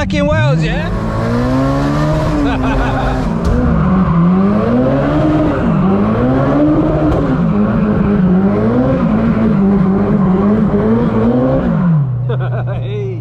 back in Wales, yeah? Hey.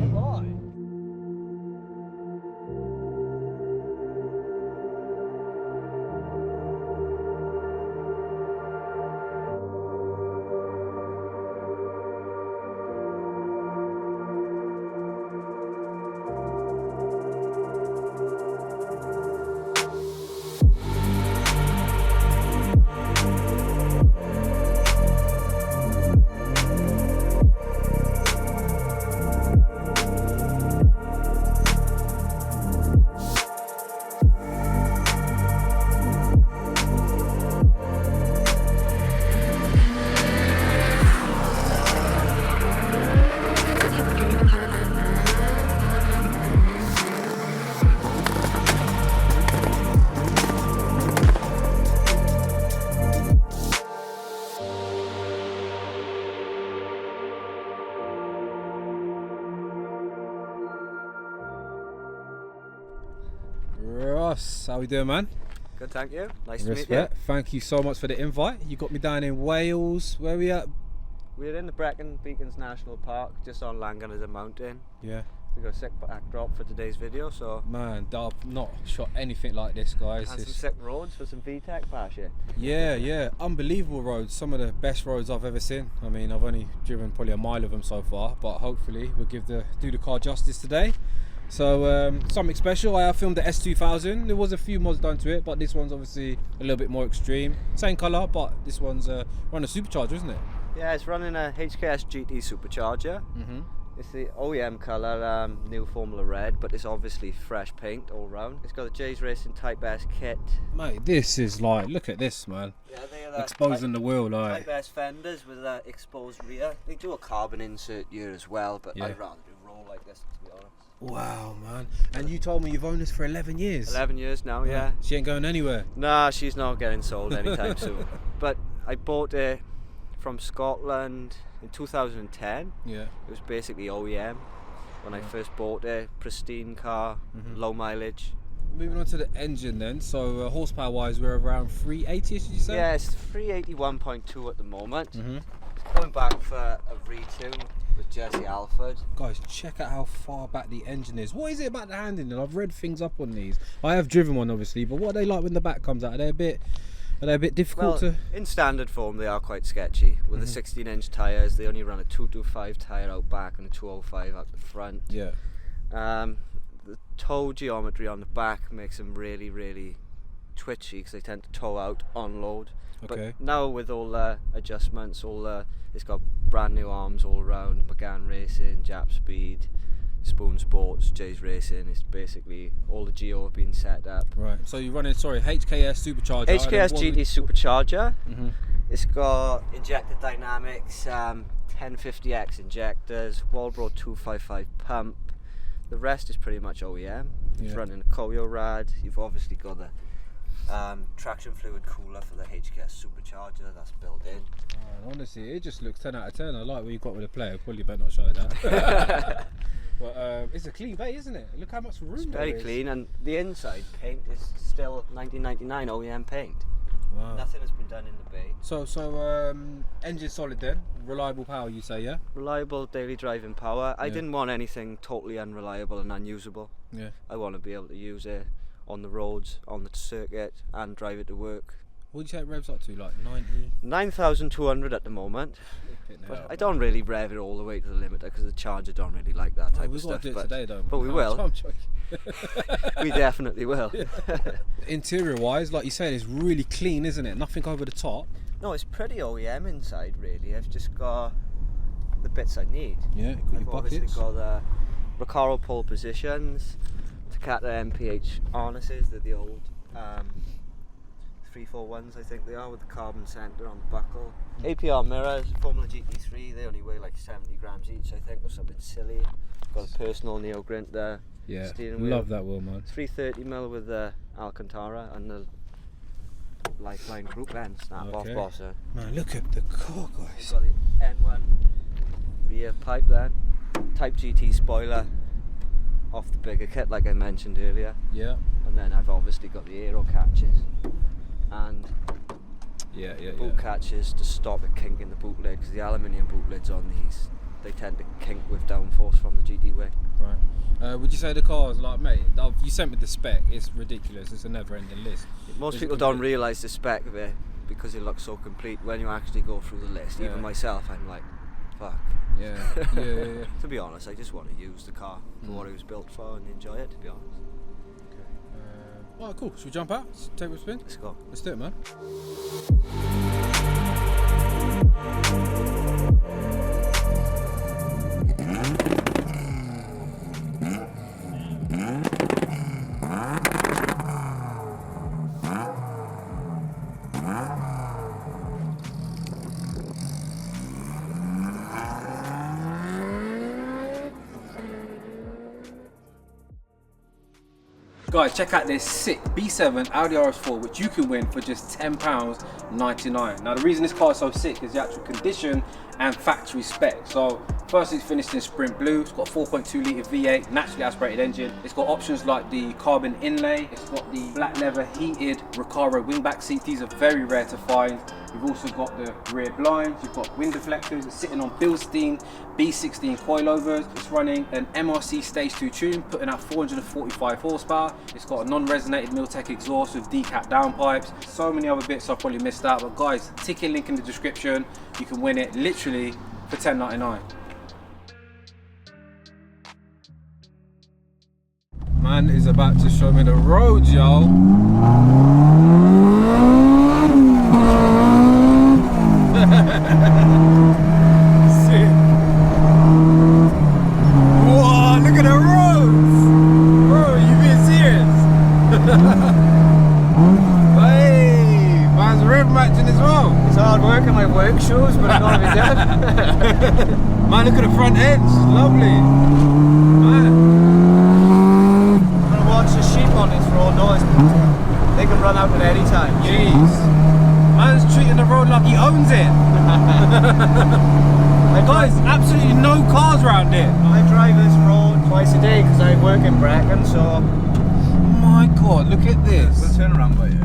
Ross, how we doing, man? Good, thank you. Nice to meet Respect. you. Thank you so much for the invite. You got me down in Wales. Where are we at? We're in the Brecon Beacons National Park, just on Llangollen Mountain. Yeah. We got a sick backdrop for today's video, so. Man, I've not shot anything like this, guys. And some sick roads for some VTEC passion. Yeah, unbelievable roads. Some of the best roads I've ever seen. I mean, I've only driven probably a mile of them so far, but hopefully we'll do the car justice today. So something special. I have filmed the S2000. There was a few mods done to it, but this one's obviously a little bit more extreme. Same colour, but this one's run a supercharger, isn't it? Yeah, it's running a HKS GT supercharger. It's the OEM colour, new Formula Red, but it's obviously fresh paint all round. It's got the J's Racing Type S kit. Mate, this is like, look at this, man. Yeah, they are exposing the wheel, like. Type S fenders with exposed rear. They do a carbon insert here as well, but I'd rather do roll like this, to be honest. Wow, man. And you told me you've owned this for 11 years. 11 years now, yeah. She ain't going anywhere. Nah, she's not getting sold anytime soon. But I bought it from Scotland in 2010. Yeah. It was basically OEM when I first bought it. Pristine car, low mileage. Moving on to the engine then. So horsepower wise, we're around 380, did you say? Yeah, it's 381.2 at the moment. It's going back for a retune with Jesse Alford. Guys, check out how far back the engine is. What is it about the handling? I've read things up on these. I have driven one obviously, but what are they like when the back comes out? Are they a bit difficult to? In standard form they are quite sketchy. With the 16-inch tyres, they only run a 225 tyre out back and a 205 out the front. Yeah. The toe geometry on the back makes them really, really twitchy because they tend to toe out on load. Okay. But now with all the adjustments, it's got brand new arms all around, McGann Racing, Jap Speed, Spoon Sports, J's Racing. It's basically all the geo have been set up. Right. So you're running, HKS supercharger. HKS GT supercharger. It's got injector dynamics, 1050X injectors, Walbro 255 pump. The rest is pretty much OEM. It's running a Koyo rad. You've obviously got the traction fluid cooler for the HKS supercharger that's built in. Honestly, it just looks 10 out of 10. I like what you got with the player. Probably better not show it that. But it's a clean bay, isn't it? Look how much room it's there is. Very clean, and the inside paint is still 1999 OEM paint. Wow. Nothing has been done in the bay. So engine solid then, reliable power you say, yeah? Reliable daily driving power. I didn't want anything totally unreliable and unusable. Yeah. I want to be able to use it on the roads, on the circuit, and drive it to work. What do you say it revs up to, like 90? 9,200 at the moment. But I don't really rev it all the way to the limiter because the Charger don't really like that type of stuff. We've got to do it today, don't we? But we will. I'm joking. We definitely will. Interior wise, like you said, it's really clean, isn't it? Nothing over the top. No, it's pretty OEM inside really. I've just got the bits I need. Yeah, got your I've obviously buckets. got the Recaro pole positions, Takata MPH harnesses. They're the old 341s, I think they are, with the carbon centre on the buckle. APR mirrors, Formula GT3, they only weigh like 70 grams each, I think, or something silly. Got a personal Neo Grint there. Yeah, steering wheel. love that wheel, man. 330mm with the Alcantara and the Lifeline group end snap off bosser. Man, look at the car, guys. We've got the N1 rear pipe there, Type GT spoiler, off the bigger kit, like I mentioned earlier. Yeah. And then I've obviously got the aero catches and boot catches to stop it kinking the boot lid, because the aluminium boot lids on these, they tend to kink with downforce from the GT wing. Right. Would you say the car's like, mate, you sent me the spec, it's ridiculous, it's a never-ending list. Most people don't realise the spec of it because it looks so complete. When you actually go through the list, even myself, I'm like, fuck. Yeah. To be honest, I just want to use the car for what it was built for and enjoy it, to be honest. Alright, cool. Should we jump out? Take a spin? Let's go. Let's do it, man. Guys, check out this sick B7 Audi RS4, which you can win for just £10.99. Now, the reason this car is so sick is the actual condition and factory spec. So, first, it's finished in Sprint Blue. It's got a 4.2 litre V8, naturally aspirated engine. It's got options like the carbon inlay. It's got the black leather heated Recaro wingback seats. These are very rare to find. You've also got the rear blinds, you've got wind deflectors. It's sitting on Bilstein B16 coilovers. It's running an MRC Stage 2 tune, putting out 445 horsepower. It's got a non-resonated Miltech exhaust with decap downpipes. So many other bits I've probably missed out, but guys, ticket link in the description. You can win it literally for £10.99. Man is about to show me the road, yo. Whoa, look at the roads! Bro, you being serious? Hey, man's rev matching as well. It's hard work in my work shoes, but I'm gonna be done. Man, look at the front edge, lovely. Man. I'm gonna watch the sheep on this road, noise. They can run out at any time. Jeez. Man's treating the road like he owns it. Guys, absolutely no cars around here. I drive this road twice a day because I work in Brecon, so... Oh my god, look at this. We'll turn around by you.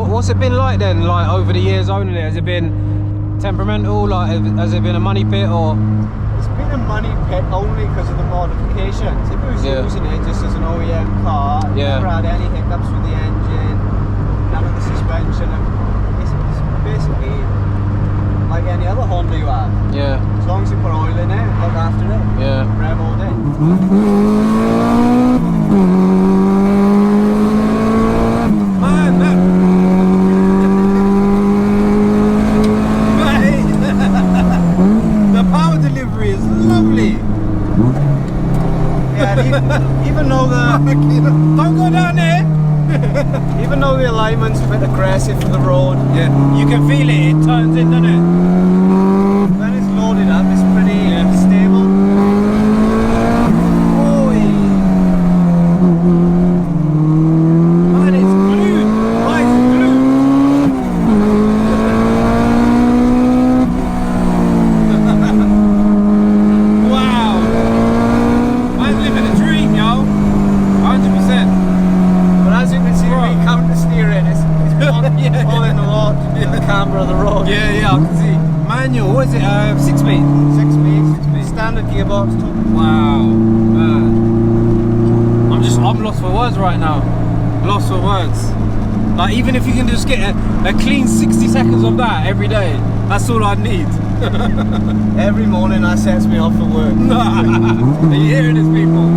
What's it been like then, like over the years owning it? Has it been temperamental, like has it been a money pit, or? It's been a money pit only because of the modifications. If it was using it just as an OEM car, it never had any hiccups with the engine, none of the suspension. It's basically like any other Honda you have. Yeah. As long as you put oil in it, look after it. Yeah. Rev all day. Even though don't go down there. Even though the alignment's a bit aggressive for the road, you can feel it. It turns in, doesn't it? When it's loaded up, it's pretty stable. Man, it's glued. Why is it glued? Wow. Man's living a dream, yo. 100%. But as you can see, we count the steering. It's falling a lot in the camber of the road. Yeah, I can see. Manual, what is it? 6 speed? 6 speed. Standard gearbox. Wow, man. I'm lost for words right now. Lost for words. Like, even if you can just get a clean 60 seconds of that every day, that's all I need. Every morning that sets me off for work. Are you hearing this, people?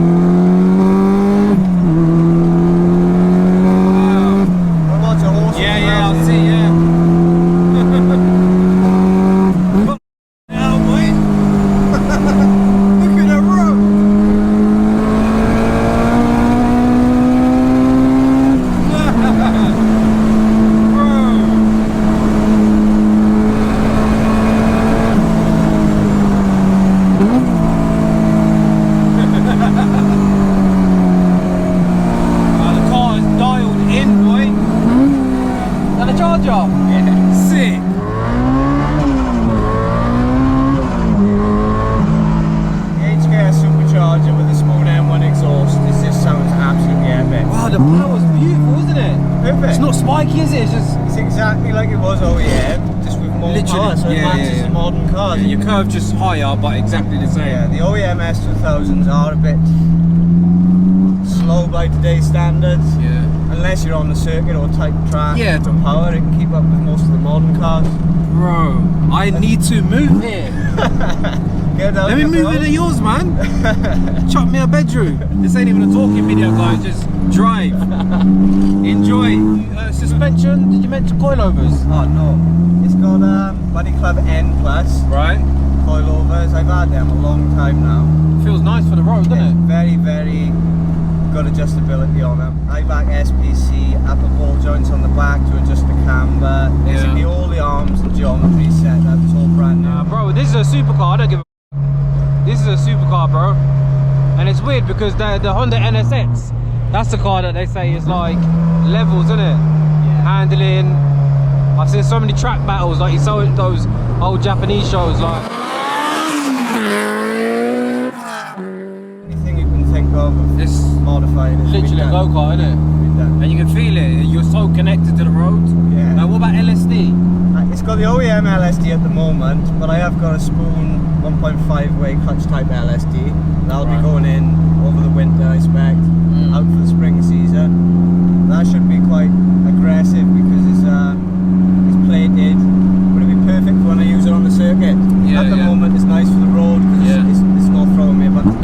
Wow. What about your horses? Yeah, I'll see, Hell, boy. Look at the road. cars. Yeah, your curve just higher, but exactly the same. Yeah, the OEM S2000s are a bit slow by today's standards. Yeah. Unless you're on the circuit or tight track. Yeah. For power, it can keep up with most of the modern cars. Bro, I need to move here. Get out Let me move into yours, man. Chuck me a bedroom. This ain't even a talking video, guys. Just drive. Enjoy. Suspension, did you mention coilovers? Oh no. It's got Buddy Club N Plus Right. coilovers. I've had them a long time now. Feels nice for the road, doesn't it? Very, very good adjustability on them. I back SPC upper ball joints on the back to adjust the camber. Basically all the arms and geometry set up. It's all brand new. Bro, this is a supercar. I don't give a. This is a supercar, bro. And it's weird because the Honda NSX, that's the car that they say is like levels, isn't it? Yeah. Handling. I've seen so many track battles, like you saw those old Japanese shows, like. Anything you can think of It's modified. literally a go-kart, isn't it? And you can feel it. You're so connected to the road. Yeah. Now, what about LSD? It's got the OEM LSD at the moment, but I have got a Spoon 1.5 way clutch type LSD. That'll be going in over the winter, I expect, out for the spring season. That should be quite aggressive because it's plated. Would it be perfect for when I use it on the circuit? Yeah, at the moment, it's nice for the road because it's not throwing me a bunch.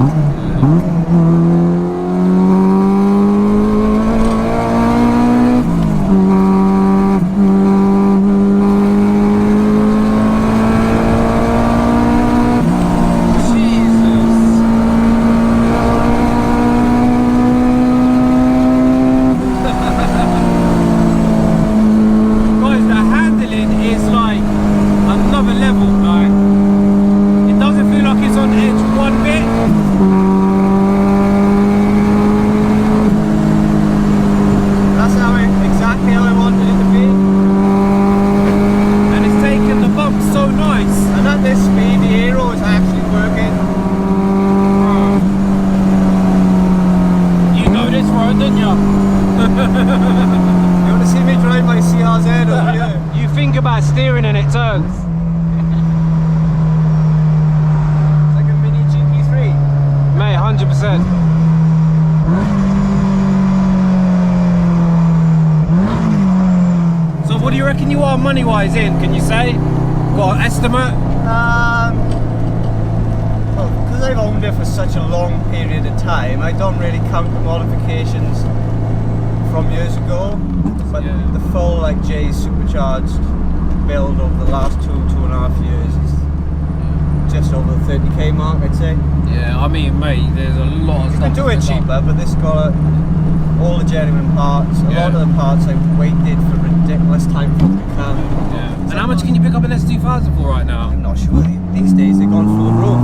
Steering and it turns. It's like a mini GP3. Mate, 100%. So what do you reckon you are money-wise in? Can you say? Got an estimate? Well, because I've owned it for such a long period of time, I don't really count the modifications from years ago. But the full like J supercharged build over the last 2.5 years is just over the 30k mark, I'd say. Yeah, I mean, mate, there's a lot of you stuff. can do it cheaper, but this got all the genuine parts. A lot of the parts I waited for ridiculous time for them to come. Yeah. And how much can you pick up an S2000 for right now? I'm not sure. These days they've gone through the roof.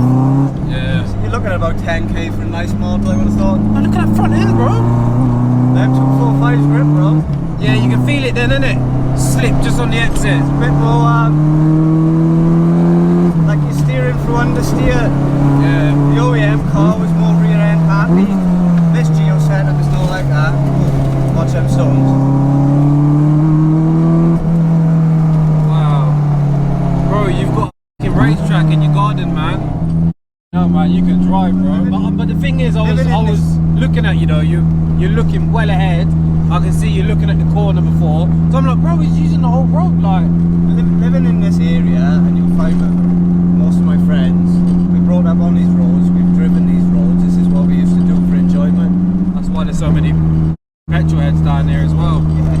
Yeah. So you're looking at about 10k for a nice model, I would have thought. Oh, look at that front end, bro. Them 245's grip, bro. Yeah, you can feel it then, innit? Slip just on the exit. It's a bit more like you're steering through understeer. Yeah. The OEM car was more rear end happy. This Geo setup is not like that. Watch them stones. Wow. Bro, you've got a racetrack in your garden, man. No, man, you can drive, bro. But the thing is, I was looking at you though. You're looking well ahead. I can see you looking at the corner before. So I'm like, bro, he's using the whole road. Like, living in this area, and you'll find that most of my friends, we brought up on these roads, we've driven these roads. This is what we used to do for enjoyment. that's why there's so many petrol heads down there as well. Yeah.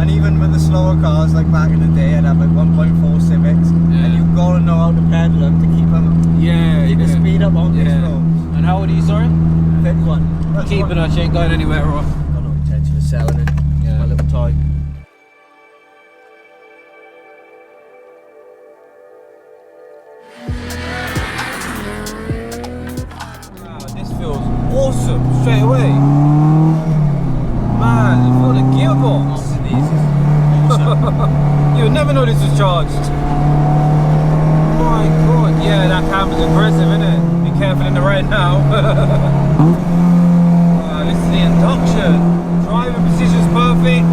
And even with the slower cars, like back in the day, I'd have like 1.4 Civics, and you've got to know how to pedal them to keep them. Keep the speed up on these roads. And how old are you, sorry? 31. Keeping her, she ain't going anywhere, or? Got no intention of selling it. Yeah. My little toy. Wow, this feels awesome straight away. Man, you feel the gearbox. You'll never know this is charged. My god, yeah, that camera's aggressive, isn't it? Be careful in the rain now. This is the induction. Driving precision's perfect.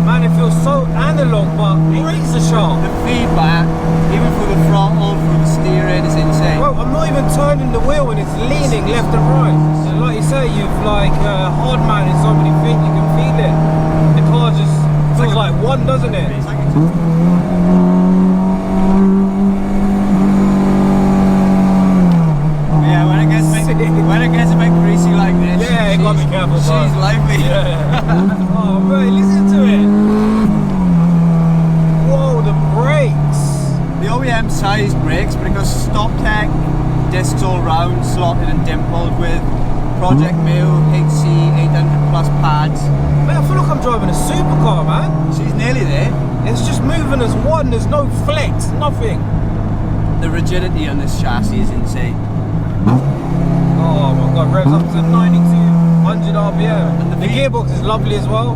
Man, it feels so, and the analog, but razor sharp. The feedback, even through the throttle, through the steering, is insane. Bro, I'm not even turning the wheel and it's leaning left and right. And like you say, you've like hard mounted so many things, you can feel it. The car just feels like one, doesn't it? It's like yeah, when it gets a bit greasy like this, yeah, you gotta be careful, bro. She's lively. Yeah. Oh man, listen to it. Whoa, the brakes. The OEM sized brakes, because stock tech, discs all round, slotted and dimpled with Project Mu HC 800 plus pads. Man, I feel like I'm driving a supercar, man. She's nearly there. It's just moving as one, there's no flex, nothing. The rigidity on this chassis is insane. Oh my god, revs up to 9200 RPM. And the gearbox is lovely as well.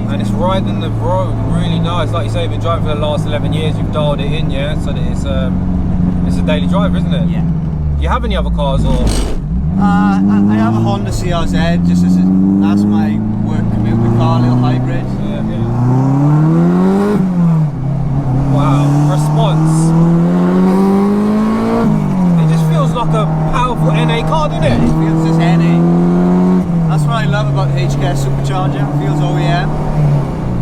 And it's riding the road really nice. Like you say, you've been driving for the last 11 years, you've dialed it in, yeah? So that it's a daily driver, isn't it? Yeah. Do you have any other cars or? I have a Honda CRZ, just as that's my work commute car, little hybrid. Yeah, yeah. Wow, response. It just feels like a powerful NA car, doesn't it? It feels just NA. That's what I love about the HK Supercharger. It feels OEM.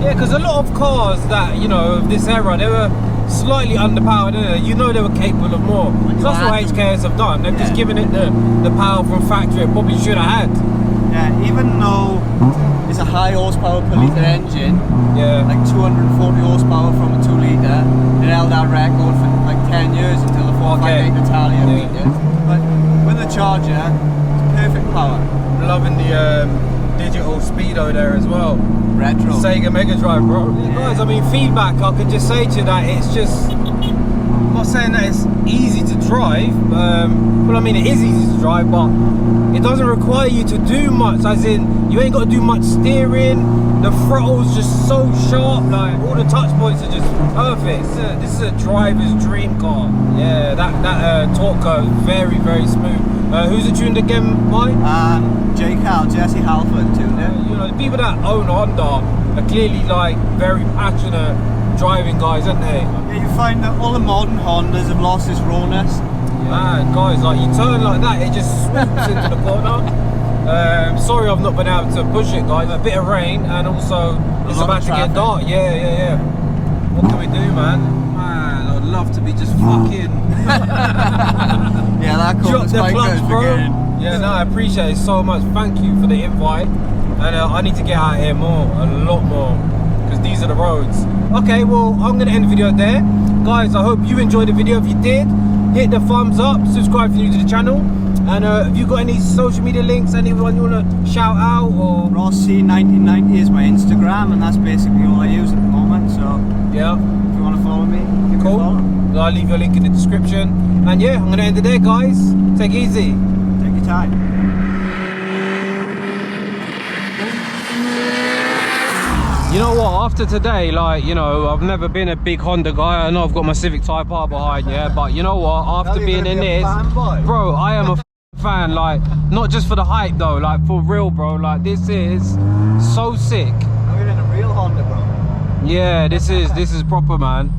Yeah, because a lot of cars that, you know, of this era, they were slightly underpowered, didn't they? You know they were capable of more. So that's what HKS have done. They've just given it the power from factory it probably should have had. Yeah, even though it's a high horsepower per litre engine, like 240 horsepower from a 2 litre, it held that record for like 10 years until the 458 Italia beat it. But with the Charger, it's perfect power. Loving the digital speedo there as well. Retro. Sega Mega Drive, bro. Yeah. Guys, I mean, feedback, I could just say to you that it's just, I'm not saying that it's easy to drive, well, I mean, it is easy to drive, but it doesn't require you to do much, as in, you ain't got to do much steering, the throttle's just so sharp, like, all the touch points are just perfect. This is a driver's dream car. Yeah, that torque curve is very, very smooth. Who's it tuned again by? Jesse Halford tuned it. You know, the people that own Honda are clearly like very passionate driving guys, aren't they? Yeah, you find that all the modern Hondas have lost this rawness. Man, guys, like you turn like that, it just swoops into the corner. Sorry I've not been able to push it, guys. A bit of rain and also it's about to get dark. Yeah. What can we do, man? Man, I'd love to be just fucking yeah, that drop the clutch, bro. Again. Yeah, no, I appreciate it so much. Thank you for the invite. And I need to get out here more, a lot more, because these are the roads. Okay, well, I'm going to end the video there. Guys, I hope you enjoyed the video. If you did, hit the thumbs up, subscribe if you're new to the channel. And have you got any social media links, anyone you want to shout out? Or Rossi1990 is my Instagram, and that's basically all I use at the moment. So yeah, if you want to follow me, give me a follow. I'll leave your link in the description. And yeah, I'm going to end it there, guys. Take it easy. Take your time. You know what, after today, like, you know, I've never been a big Honda guy. I know I've got my Civic Type R behind, yeah, but you know what, after being in this, bro, I am a fan, like, not just for the hype though, like, for real, bro, like, this is so sick. Now you're in a real Honda, bro. Yeah, this is proper, man.